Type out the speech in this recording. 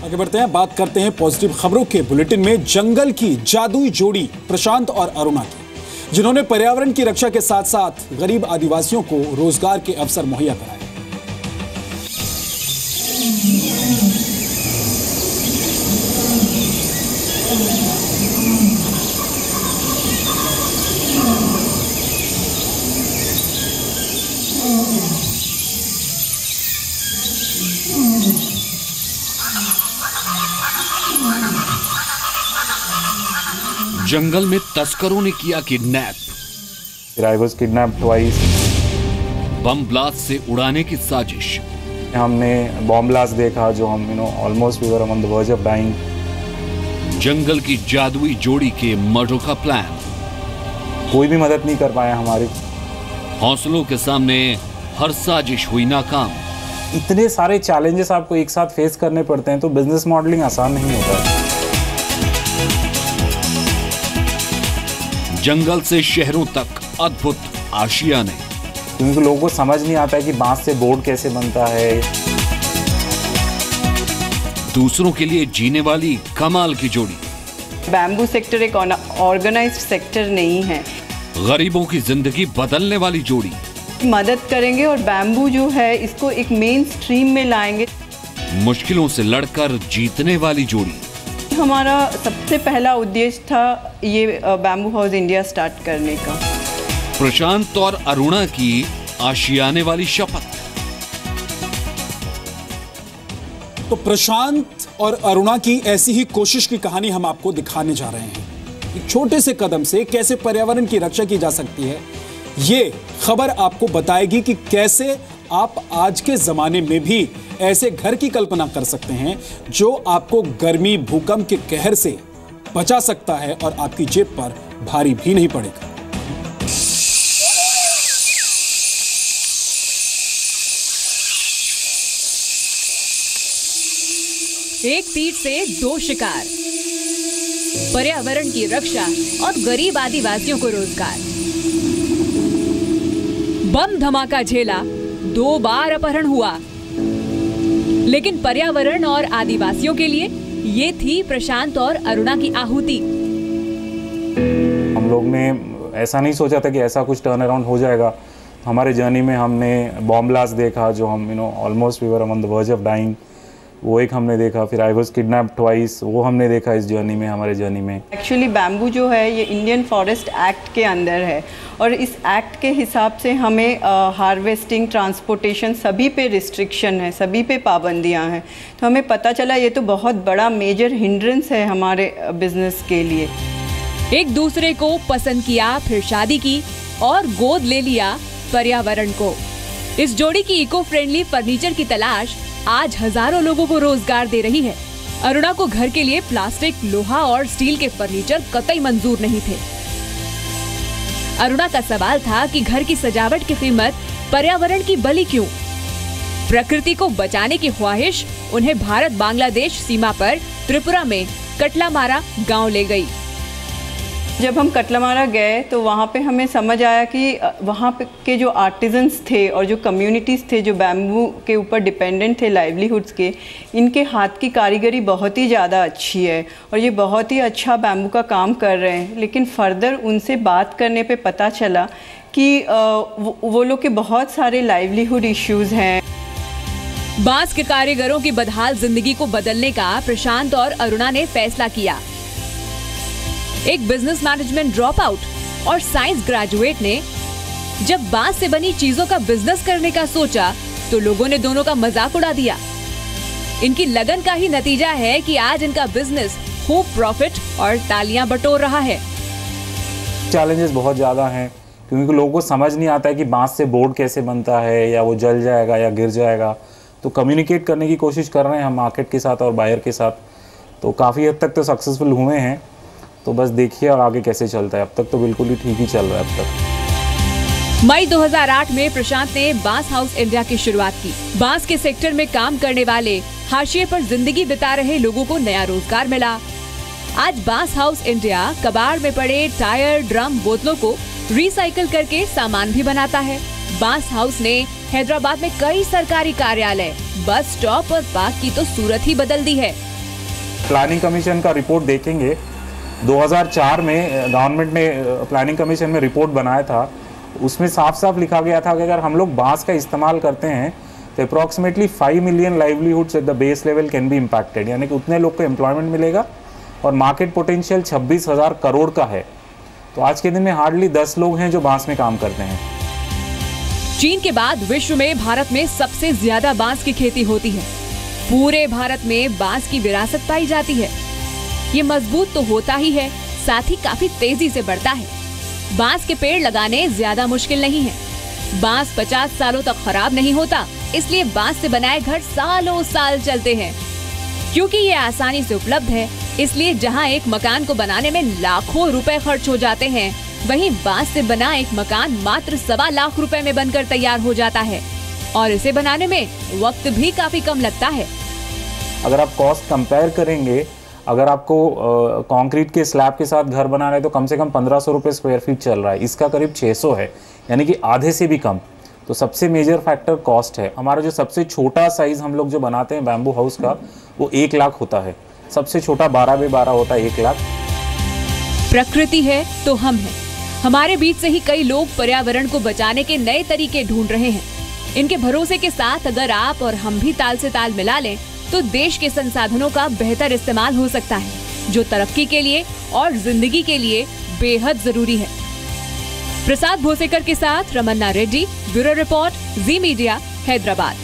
आगे बढ़ते हैं, बात करते हैं पॉजिटिव खबरों के बुलेटिन में जंगल की जादुई जोड़ी प्रशांत और अरुणा की, जिन्होंने पर्यावरण की रक्षा के साथ साथ गरीब आदिवासियों को रोजगार के अवसर मुहैया कराए। जंगल में तस्करों ने किया kidnap. I was kidnapped twice. Bomb blast से उड़ाने की साजिश। हमने बॉम्ब ब्लास्ट देखा जो हम almost we were on the verge of dying. जंगल की जादुई जोड़ी के मर्डर का प्लान। कोई भी मदद नहीं कर पाया हमारी। हौसलों के सामने हर साजिश हुई नाकाम। इतने सारे चैलेंजेस आपको एक साथ फेस करने पड़ते हैं तो बिजनेस मॉडलिंग आसान नहीं होता। जंगल से शहरों तक अद्भुत आशियाने। क्योंकि लोगों को समझ नहीं आता है कि बांस से बोर्ड कैसे बनता है। दूसरों के लिए जीने वाली कमाल की जोड़ी। बैम्बू सेक्टर एक ऑर्गेनाइज्ड सेक्टर नहीं है। गरीबों की जिंदगी बदलने वाली जोड़ी। मदद करेंगे और बैम्बू जो है इसको एक मेन स्ट्रीम में लाएंगे। मुश्किलों से लड़कर जीतने वाली जोड़ी। हमारा सबसे पहला उद्देश्य था ये बैम्बू हाउस इंडिया स्टार्ट करने का। प्रशांत और अरुणा की आशियाने वाली शपथ। तो प्रशांत और अरुणा की ऐसी ही कोशिश की कहानी हम आपको दिखाने जा रहे हैं। एक छोटे से कदम से कैसे पर्यावरण की रक्षा की जा सकती है, ये खबर आपको बताएगी कि कैसे आप आज के जमाने में भी ऐसे घर की कल्पना कर सकते हैं जो आपको गर्मी भूकंप के कहर से बचा सकता है और आपकी जेब पर भारी भी नहीं पड़ेगा। एक तीर से दो शिकार, पर्यावरण की रक्षा और गरीब आदिवासियों को रोजगार। बम धमाका झेला, 2 बार अपहरण हुआ, लेकिन पर्यावरण और आदिवासियों के लिए ये थी प्रशांत और अरुणा की आहुति। हम लोग ने ऐसा नहीं सोचा था कि ऐसा कुछ टर्न अराउंड हो जाएगा। हमारे जर्नी में हमने बॉम्ब ब्लास्ट देखा जो हम almost we were on the verge of dying, वो एक हमने देखा। फिर आई वाज किडनैप्ड ट्वाइस, वो हमने देखा इस जर्नी में, हमारे जर्नी में। एक्चुअली बैम्बू जो है ये इंडियन फॉरेस्ट एक्ट के अंदर है और इस एक्ट के हिसाब से हमें हार्वेस्टिंग, ट्रांसपोर्टेशन सभी पे रिस्ट्रिक्शन है, सभी पे पाबंदियां हैं। तो हमें पता चला ये तो बहुत बड़ा मेजर हिंड्रेंस है हमारे बिजनेस के लिए। एक दूसरे को पसंद किया, फिर शादी की और गोद ले लिया पर्यावरण को। इस जोड़ी की इको फ्रेंडली फर्नीचर की तलाश आज हजारों लोगों को रोजगार दे रही है। अरुणा को घर के लिए प्लास्टिक, लोहा और स्टील के फर्नीचर कतई मंजूर नहीं थे। अरुणा का सवाल था कि घर की सजावट की कीमत पर्यावरण की बलि क्यों? प्रकृति को बचाने की ख्वाहिश उन्हें भारत बांग्लादेश सीमा पर त्रिपुरा में कटलामारा गांव ले गई। जब हम कटलामारा गए तो वहाँ पे हमें समझ आया कि वहाँ पे के जो आर्टिजन्स थे और जो कम्युनिटीज़ थे जो बैम्बू के ऊपर डिपेंडेंट थे लाइवलीहुड्स के, इनके हाथ की कारीगरी बहुत ही ज़्यादा अच्छी है और ये बहुत ही अच्छा बैम्बू का काम कर रहे हैं। लेकिन फर्दर उनसे बात करने पे पता चला कि वो लोग के बहुत सारे लाइवलीहुड इश्यूज़ हैं। बांस के कारीगरों की बदहाल जिंदगी को बदलने का प्रशांत और अरुणा ने फैसला किया। एक बिजनेस मैनेजमेंट ड्रॉप आउट और साइंस ग्रेजुएट ने जब बांस से बनी चीजों का बिजनेस करने का सोचा तो लोगों ने दोनों का मजाक उड़ा दिया। इनकी लगन का ही नतीजा है कि आज इनका बिजनेस खूब प्रॉफिट और तालियां बटोर रहा है। चैलेंजेस बहुत ज़्यादा हैं क्योंकि लोगों को समझ नहीं आता है कि बांस से बोर्ड कैसे बनता है, या वो जल जाएगा या गिर जाएगा। तो कम्युनिकेट करने की कोशिश कर रहे हैं हम मार्केट के साथ और बायर के साथ। तो काफ़ी हद तक तो सक्सेसफुल हुए हैं। तो बस देखिए और आगे कैसे चलता है। अब तक तो बिल्कुल ही ठीक ही चल रहा है अब तक। मई 2008 में प्रशांत ने बांस हाउस इंडिया की शुरुआत की। बांस के सेक्टर में काम करने वाले हाशिए पर जिंदगी बिता रहे लोगों को नया रोजगार मिला। आज बांस हाउस इंडिया कबाड़ में पड़े टायर, ड्रम, बोतलों को रिसाइकिल करके सामान भी बनाता है। बांस हाउस ने हैदराबाद में कई सरकारी कार्यालय, बस स्टॉप और पार्क की तो सूरत ही बदल दी है। प्लानिंग कमीशन का रिपोर्ट देखेंगे, 2004 में गवर्नमेंट ने प्लानिंग कमीशन में रिपोर्ट बनाया था, उसमें साफ साफ लिखा गया था कि अगर हम लोग बांस का इस्तेमाल करते हैं तो approximately 5 million livelihoods at the base level can be impacted, यानी कि उतने लोग को एम्प्लॉयमेंट मिलेगा और मार्केट पोटेंशियल 26,000 करोड़ का है। तो आज के दिन में हार्डली 10 लोग हैं जो बांस में काम करते हैं। चीन के बाद विश्व में भारत में सबसे ज्यादा बांस की खेती होती है। पूरे भारत में बांस की विरासत पाई जाती है। ये मजबूत तो होता ही है, साथ ही काफी तेजी से बढ़ता है। बांस के पेड़ लगाने ज्यादा मुश्किल नहीं है। बांस 50 सालों तक खराब नहीं होता, इसलिए बांस से बनाए घर सालों साल चलते हैं। क्योंकि ये आसानी से उपलब्ध है, इसलिए जहां एक मकान को बनाने में लाखों रुपए खर्च हो जाते हैं, वहीं बांस से बना एक मकान मात्र 1.25 लाख रुपए में बनकर तैयार हो जाता है और इसे बनाने में वक्त भी काफी कम लगता है। अगर आप कॉस्ट कंपेयर करेंगे, अगर आपको कंक्रीट के स्लैब के साथ घर बनाना है तो कम से कम 1500 रुपये स्क्वायर फीट चल रहा है, इसका करीब 600 है, यानी कि आधे से भी कम। तो सबसे मेजर फैक्टर कॉस्ट है। हमारा जो सबसे छोटा साइज हम लोग जो बनाते हैं बैम्बू हाउस का, वो 1 लाख होता है। सबसे छोटा 12 बाय 12 होता है, 1 लाख। प्रकृति है तो हम हैं। हमारे बीच से ही कई लोग पर्यावरण को बचाने के नए तरीके ढूंढ रहे हैं। इनके भरोसे के साथ अगर आप और हम भी ताल से ताल मिला लें तो देश के संसाधनों का बेहतर इस्तेमाल हो सकता है, जो तरक्की के लिए और जिंदगी के लिए बेहद जरूरी है। प्रसाद भोसेकर के साथ रमन्ना रेड्डी, ब्यूरो रिपोर्ट, जी मीडिया, हैदराबाद।